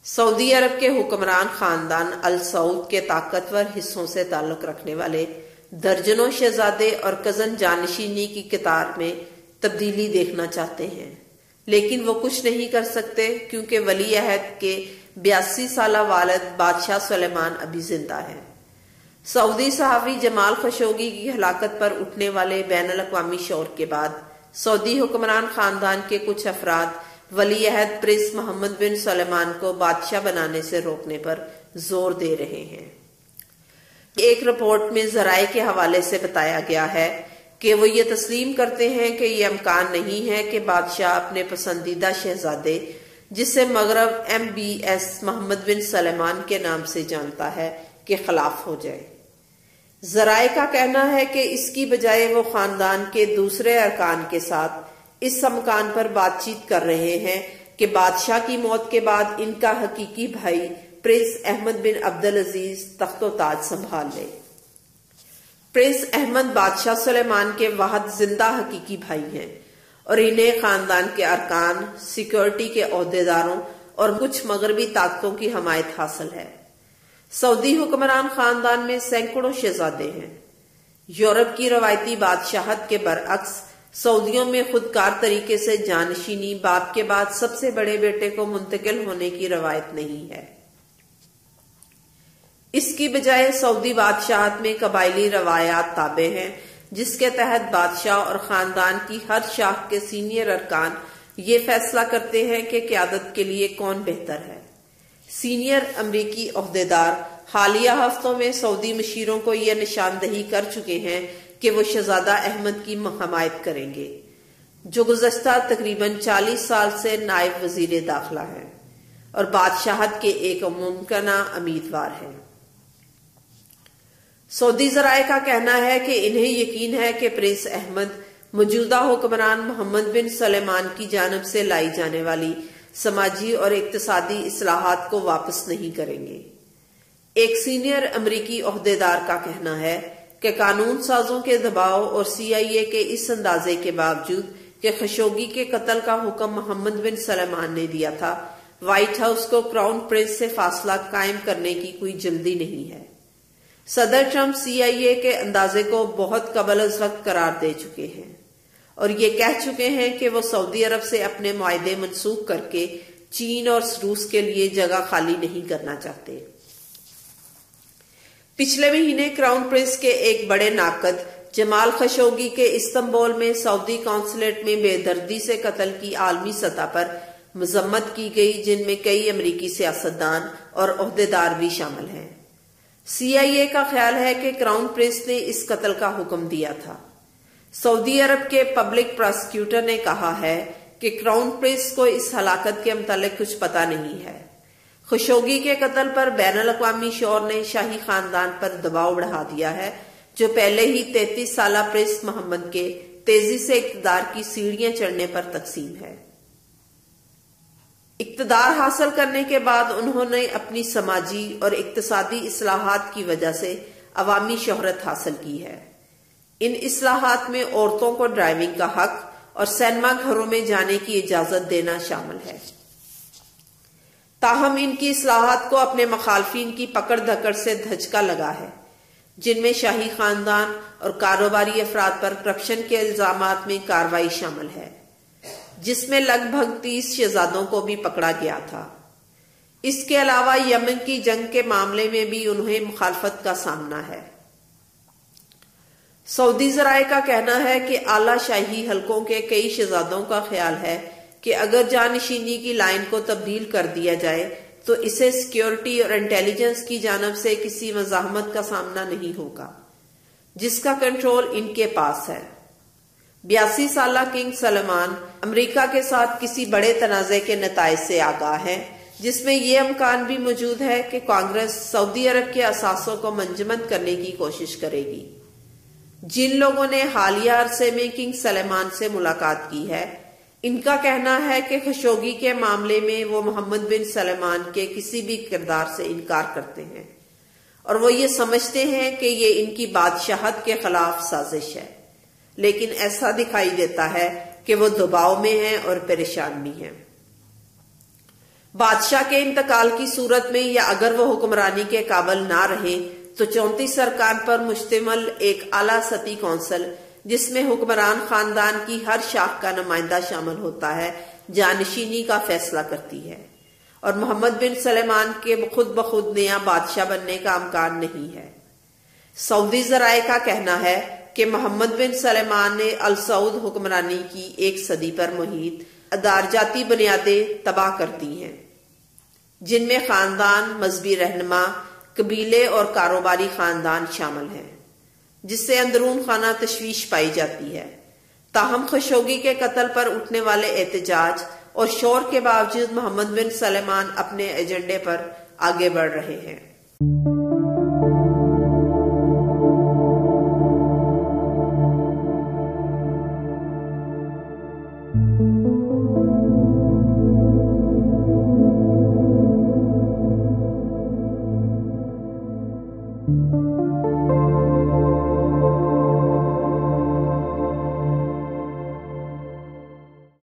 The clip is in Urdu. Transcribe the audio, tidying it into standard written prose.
سعودی عرب کے حکمران خاندان السعود کے طاقتور حصوں سے تعلق رکھنے والے درجنوں شہزادے اور کزن جانشینی کی قطار میں تبدیلی دیکھنا چاہتے ہیں، لیکن وہ کچھ نہیں کر سکتے کیونکہ ولی عہد کے 82 سالہ والد بادشاہ سلیمان ابھی زندہ ہیں۔ سعودی صحافی جمال خشوگی کی ہلاکت پر اٹھنے والے بین الاقوامی شور کے بعد سعودی حکمران خاندان کے کچھ افراد ولی عہد پرنس محمد بن سلمان کو بادشاہ بنانے سے روکنے پر زور دے رہے ہیں۔ ایک رپورٹ میں ذرائع کے حوالے سے بتایا گیا ہے کہ وہ یہ تسلیم کرتے ہیں کہ یہ امکان نہیں ہے کہ بادشاہ اپنے پسندیدہ شہزادے، جسے مغرب MBS محمد بن سلمان کے نام سے جانتا ہے، کے خلاف ہو جائے۔ ذرائع کا کہنا ہے کہ اس کی بجائے وہ خاندان کے دوسرے ارکان کے ساتھ اس امکان پر بات چیت کر رہے ہیں کہ بادشاہ کی موت کے بعد ان کا حقیقی بھائی پرنس احمد بن عبدالعزیز تخت و تاج سنبھال لے۔ پرنس احمد بادشاہ سلیمان کے واحد زندہ حقیقی بھائی ہیں اور انہیں خاندان کے ارکان، سیکورٹی کے عہدیداروں اور کچھ مغربی طاقتوں کی حمایت حاصل ہے۔ سعودی حکمران خاندان میں سینکڑوں شہزادے ہیں۔ یورپ کی روایتی بادشاہت کے برعکس سعودیوں میں خودکار طریقے سے جانشینی باپ کے بعد سب سے بڑے بیٹے کو منتقل ہونے کی روایت نہیں ہے۔ اس کی بجائے سعودی بادشاہت میں قبائلی روایات تابع ہیں، جس کے تحت بادشاہ اور خاندان کی ہر شاخ کے سینئر ارکان یہ فیصلہ کرتے ہیں کہ قیادت کے لیے کون بہتر ہے۔ سینئر امریکی عہدیدار حالیہ ہفتوں میں سعودی مشیروں کو یہ نشاندہی کر چکے ہیں کہ وہ شہزادہ احمد کی حمایت کریں گے، جو گزشتہ تقریباً 40 سال سے نائب وزیر داخلہ ہیں اور بادشاہت کے ایک ممکنہ امیدوار ہیں۔ سعودی ذرائع کا کہنا ہے کہ انہیں یقین ہے کہ پرنس احمد موجودہ حکمران محمد بن سلمان کی جانب سے لائی جانے والی سماجی اور اقتصادی اصلاحات کو واپس نہیں کریں گے۔ ایک سینئر امریکی عہدیدار کا کہنا ہے کہ قانون سازوں کے دباؤ اور CIA کے اس اندازے کے باوجود کہ خشوگی کے قتل کا حکم محمد بن سلمان نے دیا تھا، وائٹ ہاؤس کو کراؤن پرنس سے فاصلہ قائم کرنے کی کوئی جلدی نہیں ہے۔ صدر ٹرمپ CIA کے اندازے کو بہت قبل از وقت قرار دے چکے ہیں اور یہ کہہ چکے ہیں کہ وہ سعودی عرب سے اپنے معاہدے منسوخ کر کے چین اور روس کے لیے جگہ خالی نہیں کرنا چاہتے۔ پچھلے مہینے کراؤن پرنس کے ایک بڑے ناقد جمال خشوگی کے استنبول میں سعودی قونصلیٹ میں بے دردی سے قتل کی عالمی سطح پر مذمت کی گئی، جن میں کئی امریکی سیاستدان اور عہدیدار بھی شامل ہیں۔ CIA کا خیال ہے کہ کراؤن پرنس نے اس قتل کا حکم دیا تھا۔ سعودی عرب کے پبلک پراسیکیوٹر نے کہا ہے کہ کراؤن پرنس کو اس ہلاکت کے متعلق کچھ پتہ نہیں ہے۔ خشوگی کے قتل پر بین الاقوامی شور نے شاہی خاندان پر دباؤ بڑھا دیا ہے، جو پہلے ہی 33 سالہ پرنس محمد کے تیزی سے اقتدار کی سیڑھیاں چڑھنے پر تقسیم ہے۔ اقتدار حاصل کرنے کے بعد انہوں نے اپنی سماجی اور اقتصادی اصلاحات کی وجہ سے عوامی شہرت حاصل کی ہے۔ ان اصلاحات میں عورتوں کو ڈرائیونگ کا حق اور سینما گھروں میں جانے کی اجازت دینا شامل ہے۔ تاہم ان کی اصلاحات کو اپنے مخالفین کی پکڑ دھکڑ سے دھچکا لگا ہے، جن میں شاہی خاندان اور کاروباری افراد پر کرپشن کے الزامات میں کارروائی شامل ہے، جس میں لگ بھگ 30 شہزادوں کو بھی پکڑا گیا تھا۔ اس کے علاوہ یمن کی جنگ کے معاملے میں بھی انہیں مخالفت کا سامنا ہے۔ سعودی ذرائع کا کہنا ہے کہ اعلیٰ شاہی حلقوں کے کئی شہزادوں کا خیال ہے کہ اگر جانشینی کی لائن کو تبدیل کر دیا جائے تو اسے سیکیورٹی اور انٹیلیجنس کی جانب سے کسی مزاحمت کا سامنا نہیں ہوگا، جس کا کنٹرول ان کے پاس ہے۔ 82 سالہ کنگ سلمان امریکہ کے ساتھ کسی بڑے تنازع کے نتائج سے آگاہ ہیں، جس میں یہ امکان بھی موجود ہے کہ کانگریس سعودی عرب کے اثاثوں کو منجمد کرنے کی کوشش کرے گی۔ جن لوگوں نے حالیہ عرصے میں کنگ سلمان سے ملاقات کی ہے، ان کا کہنا ہے کہ خشوگی کے معاملے میں وہ محمد بن سلمان کے کسی بھی کردار سے انکار کرتے ہیں اور وہ یہ سمجھتے ہیں کہ یہ ان کی بادشاہت کے خلاف سازش ہے، لیکن ایسا دکھائی دیتا ہے کہ وہ دباؤ میں ہیں اور پریشان بھی ہیں۔ بادشاہ کے انتقال کی صورت میں یا اگر وہ حکمرانی کے قابل نہ رہے تو 34 ارکان پر مشتمل ایک اعلیٰ سطحی کونسل جس میں حکمران خاندان کی ہر شاخ کا نمائندہ شامل ہوتا ہے جانشینی کا فیصلہ کرتی ہے، اور محمد بن سلمان کے خود بخود نیا بادشاہ بننے کا امکان نہیں ہے۔ سعودی ذرائع کا کہنا ہے کہ محمد بن سلمان نے السعود حکمرانی کی 1 صدی پر محیط ادارجاتی بنیادیں تباہ کر دی ہیں، جن میں خاندان، مذہبی رہنما، قبیلے اور کاروباری خاندان شامل ہیں، جس سے اندرون خانہ تشویش پائی جاتی ہے۔ تاہم خشوگی کے قتل پر اٹھنے والے احتجاج اور شور کے باوجود محمد بن سلمان اپنے ایجنڈے پر آگے بڑھ رہے ہیں۔